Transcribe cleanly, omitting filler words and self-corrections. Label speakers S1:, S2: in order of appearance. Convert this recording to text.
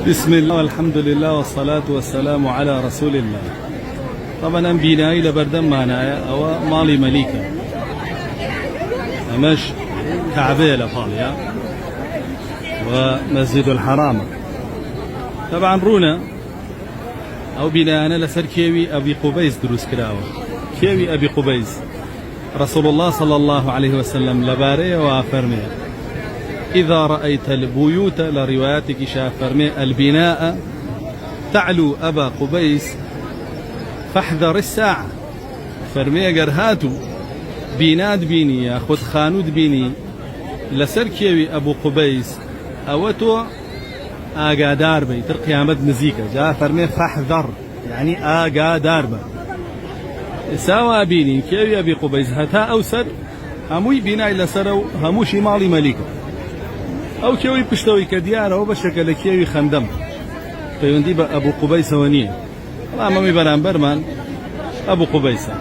S1: بسم الله والحمد لله والصلاة والسلام على رسول الله. طبعا ام بینایی لە بەردەممانایە ئەوە ماڵی مەلیکە، ئەمەش کعبەیە لە پاڵیا و مەسجد الحرامە. طبعا ڕوونە ئەو بینایانە لەسەر کێوی ئەبی قوبەیس دروست کراوە. کێوی ئەبی قوبەیس رسول الله صلى الله عليه وسلم لبارەیەوە فەرمێ: إذا رأيت البيوت لرواياتك شافرمي البناء تعلو أبا قبيس فاحذر الساعة. فرمي قرهاتو بيناد بيني ياخذ خانود بيني لسر كيوي أبو قبيس أوتو آقادار بي ترقي عمد نزيكا جاء فرمي فاحذر يعني آقادار بي ساوا بيني كيوي أبي قبيس هتا أوسر هموي بناء لسرو همو شمالي مليكا ئەو کێوەی پشتەوەی کە دیارەوە بەشێکە لە کێوی خەندەم پەیوەندی بە ئەبوو قوبەیسەوە نییە، بەڵام ئەمەی بەرامبەرمان ئەبوو قوبەیسە.